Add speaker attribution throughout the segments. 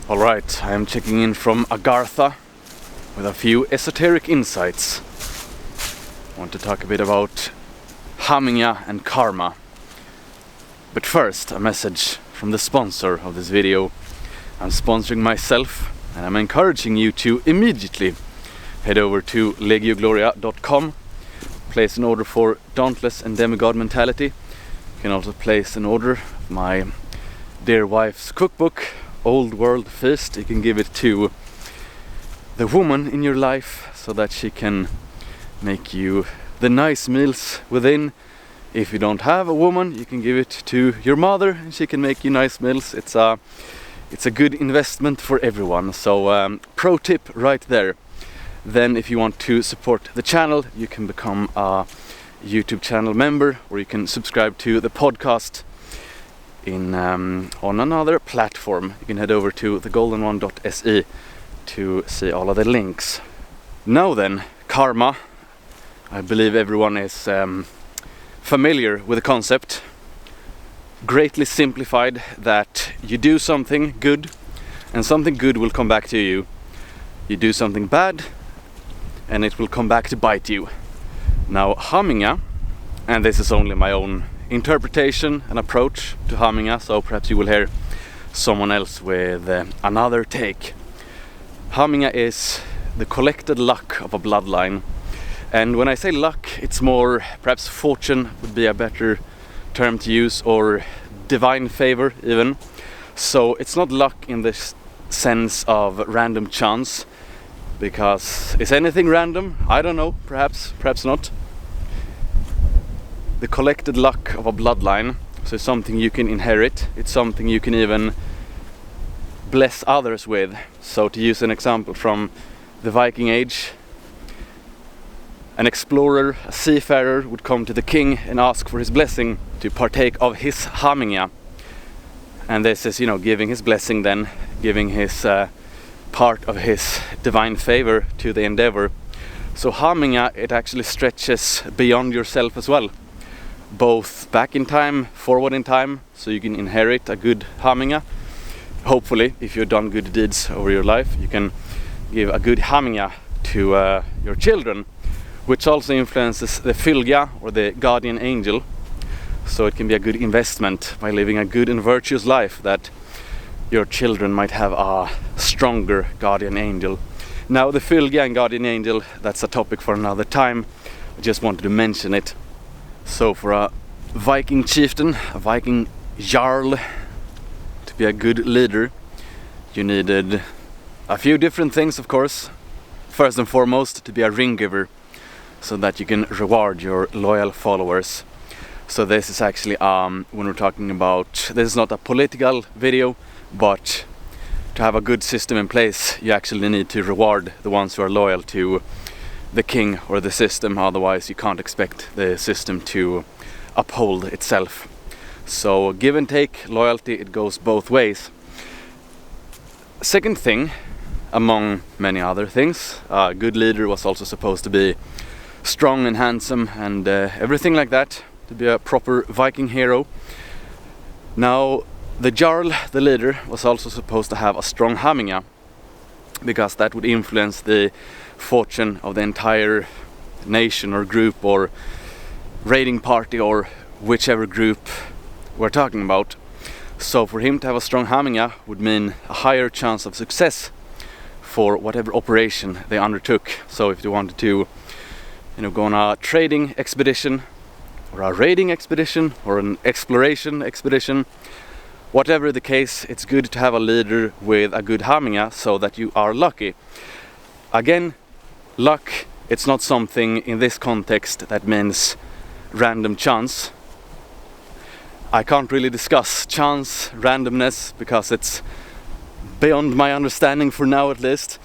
Speaker 1: Alright, I am checking in from Agartha with a few esoteric insights. I want to talk a bit about Hamingja and karma. But first, a message from the sponsor of this video. I'm sponsoring myself and I'm encouraging you to immediately head over to legiogloria.com, place an order for Dauntless and Demigod Mentality. You can also place an order of my dear wife's cookbook, Old World Feast. You can give it to the woman in your life so that she can make you the nice meals within. If you don't have a woman, you can give it to your mother and she can make you nice meals. It's a good investment for everyone. So pro tip right there. Then if you want to support the channel, you can become a YouTube channel member, or you can subscribe to the podcast on another platform. You can head over to thegoldenone.se to see all of the links. Now then, karma. I believe everyone is familiar with the concept. Greatly simplified, that you do something good and something good will come back to you. You do something bad and it will come back to bite you. Now Hamingja, and this is only my own interpretation and approach to Hamingja, so perhaps you will hear someone else with another take. Hamingja is the collected luck of a bloodline, and when I say luck, it's more perhaps fortune would be a better term to use, or divine favor even. So it's not luck in the sense of random chance, because is anything random? I don't know, perhaps not. The collected luck of a bloodline, so it's something you can inherit, it's something you can even bless others with. So to use an example from the Viking Age, an explorer, a seafarer would come to the king and ask for his blessing to partake of his Hamingja. And this is, giving his blessing, then giving his part of his divine favor to the endeavor. So Hamingja, it actually stretches beyond yourself as well, both back in time, forward in time, so you can inherit a good Hamingja. Hopefully, if you've done good deeds over your life, you can give a good Hamingja to your children, which also influences the Fylgja, or the guardian angel. So it can be a good investment by living a good and virtuous life, that your children might have a stronger guardian angel. Now the Fylgja and guardian angel, that's a topic for another time. I just wanted to mention it. So for a Viking chieftain, a Viking jarl, to be a good leader, you needed a few different things, of course. First and foremost, to be a ring giver, so that you can reward your loyal followers. So this is actually, when we're talking about, this is not a political video, but to have a good system in place, you actually need to reward the ones who are loyal to the king or the system. Otherwise you can't expect the system to uphold itself. So give and take, loyalty, it goes both ways. Second thing, among many other things, a good leader was also supposed to be strong and handsome and everything like that, to be a proper Viking hero. Now the jarl, the leader, was also supposed to have a strong Hamingja, because that would influence the fortune of the entire nation or group or raiding party, or whichever group we're talking about. So for him to have a strong Hamingja would mean a higher chance of success for whatever operation they undertook. So if they wanted to go on a trading expedition, or a raiding expedition, or an exploration expedition, whatever the case, it's good to have a leader with a good Hamingja, so that you are lucky. Again, luck, it's not something in this context that means random chance. I can't really discuss chance, randomness, because it's beyond my understanding for now at least.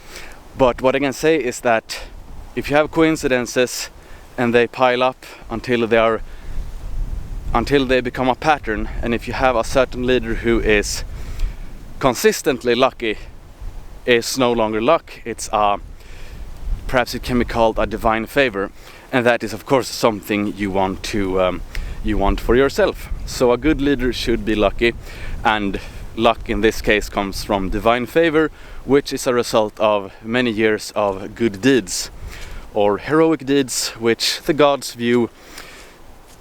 Speaker 1: But what I can say is that if you have coincidences and they pile up until they become a pattern, and if you have a certain leader who is consistently lucky, is no longer luck, it's perhaps it can be called a divine favor, and that is of course something you want for yourself. So a good leader should be lucky, and luck in this case comes from divine favor, which is a result of many years of good deeds, or heroic deeds, which the gods view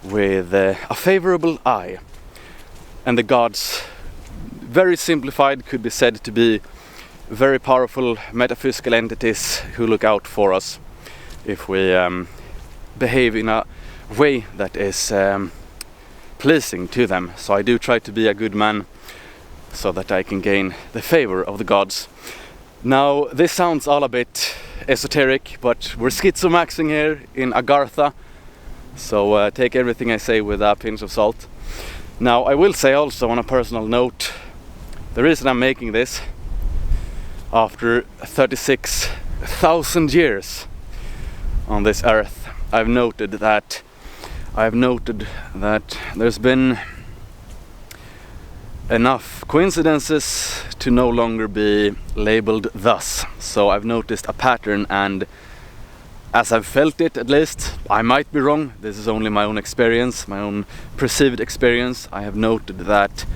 Speaker 1: with a favorable eye. And the gods, very simplified, could be said to be very powerful metaphysical entities who look out for us if we behave in a way that is pleasing to them. So I do try to be a good man so that I can gain the favor of the gods. Now this sounds all a bit esoteric, but we're schizomaxing here in Agartha, so take everything I say with a pinch of salt. Now I will say also on a personal note, the reason I'm making this after 36,000 years on this earth, I've noted that there's been enough coincidences to no longer be labeled thus. So I've noticed a pattern, and as I've felt it, at least, I might be wrong, this is only my own experience, my own perceived experience, I have noted that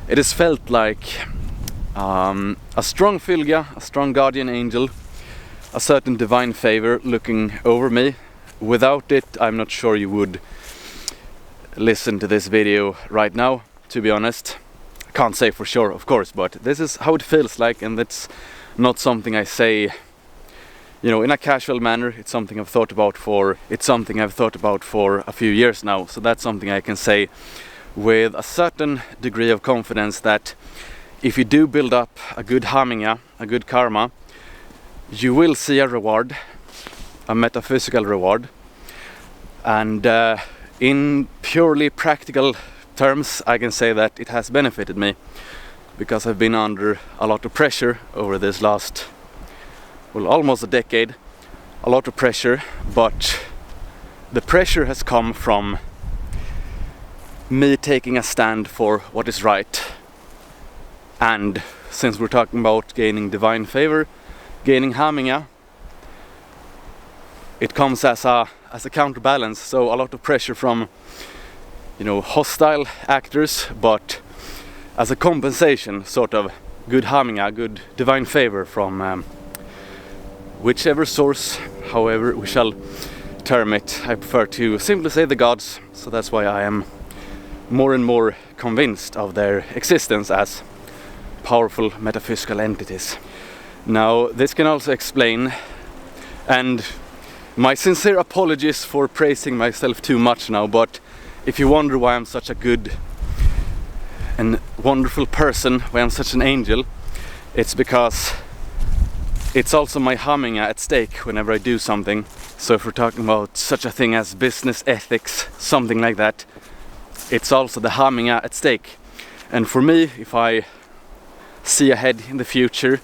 Speaker 1: it is felt like a strong fylgja, a strong guardian angel, a certain divine favor looking over me. Without it, I'm not sure you would listen to this video right now, to be honest. I can't say for sure, of course, but this is how it feels like, and it's not something I say, you know, in a casual manner. It's something I've thought about for a few years now. So that's something I can say with a certain degree of confidence, that if you do build up a good Hamingja, a good karma, you will see a reward, a metaphysical reward. And in purely practical terms, I can say that it has benefited me, because I've been under a lot of pressure over this last, well, almost a decade. A lot of pressure, but the pressure has come from me taking a stand for what is right. And since we're talking about gaining divine favor, gaining Hamingja, it comes as a counterbalance. So a lot of pressure from, you know, hostile actors, but as a compensation, sort of good Hamingja, good divine favor from whichever source, however we shall term it. I prefer to simply say the gods, so that's why I am more and more convinced of their existence as powerful metaphysical entities. Now this can also explain, and my sincere apologies for praising myself too much now, but if you wonder why I'm such a good and wonderful person, why I'm such an angel, it's because it's also my Hamingja at stake whenever I do something. So if we're talking about such a thing as business ethics, something like that, it's also the Hamingja at stake. And for me, if I see ahead in the future,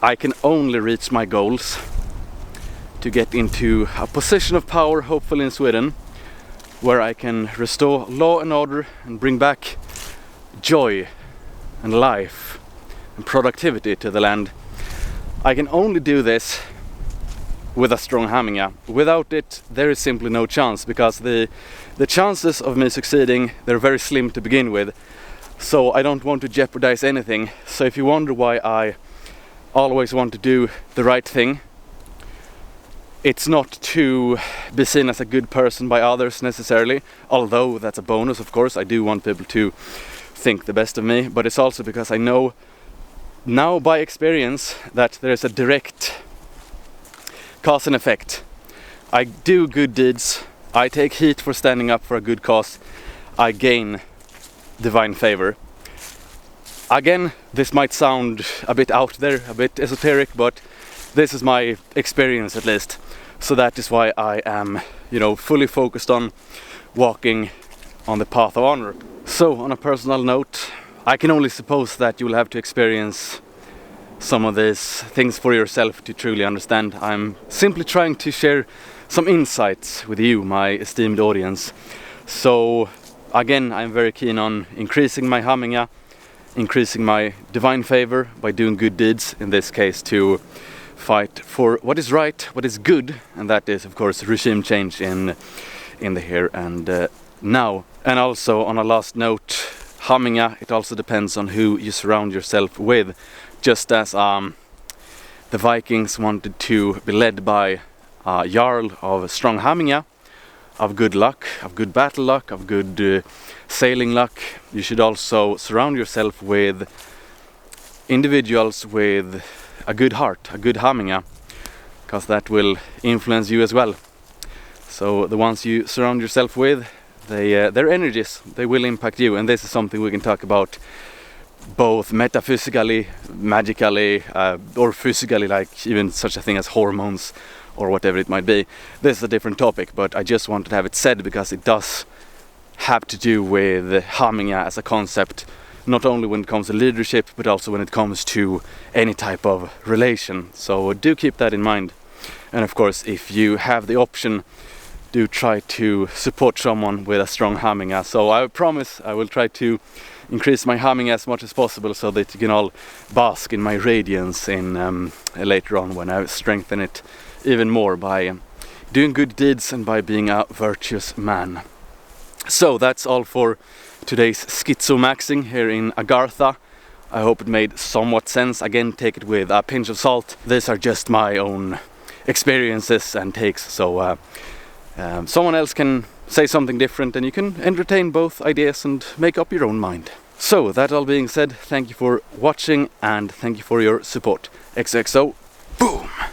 Speaker 1: I can only reach my goals to get into a position of power, hopefully in Sweden, where I can restore law and order and bring back joy and life and productivity to the land. I can only do this with a strong Hamingja. Without it, there is simply no chance, because the chances of me succeeding, they're very slim to begin with. So I don't want to jeopardize anything. So if you wonder why I always want to do the right thing, it's not to be seen as a good person by others necessarily, although that's a bonus, of course. I do want people to think the best of me, but it's also because I know now by experience that there's a direct cause and effect. I do good deeds, I take heat for standing up for a good cause, I gain divine favor. Again, this might sound a bit out there, a bit esoteric, but this is my experience at least. So that is why I am, you know, fully focused on walking on the path of honor. So on a personal note, I can only suppose that you will have to experience some of these things for yourself to truly understand. I'm simply trying to share some insights with you, my esteemed audience. So again, I'm very keen on increasing my Hamingja, increasing my divine favor by doing good deeds, in this case to fight for what is right, what is good, and that is of course regime change in the here and now. And also on a last note, Hamingja, it also depends on who you surround yourself with. Just as the Vikings wanted to be led by a Jarl of strong Hamingja, of good luck, of good battle luck, of good sailing luck, you should also surround yourself with individuals with a good heart, a good Hamingja, because that will influence you as well. So the ones you surround yourself with, their energies, they will impact you, and this is something we can talk about both metaphysically, magically, or physically, like even such a thing as hormones or whatever it might be. This is a different topic, but I just wanted to have it said because it does have to do with Hamingja as a concept, not only when it comes to leadership, but also when it comes to any type of relation. So do keep that in mind. And of course, if you have the option, do try to support someone with a strong Hamingja. So I promise I will try to increase my Hamingja as much as possible so that you can all bask in my radiance in later on when I strengthen it even more by doing good deeds and by being a virtuous man. So that's all for today's schizomaxing here in Agartha. I hope it made somewhat sense. Again, take it with a pinch of salt. These are just my own experiences and takes, so someone else can say something different and you can entertain both ideas and make up your own mind. So that all being said, thank you for watching and thank you for your support. XOXO, boom!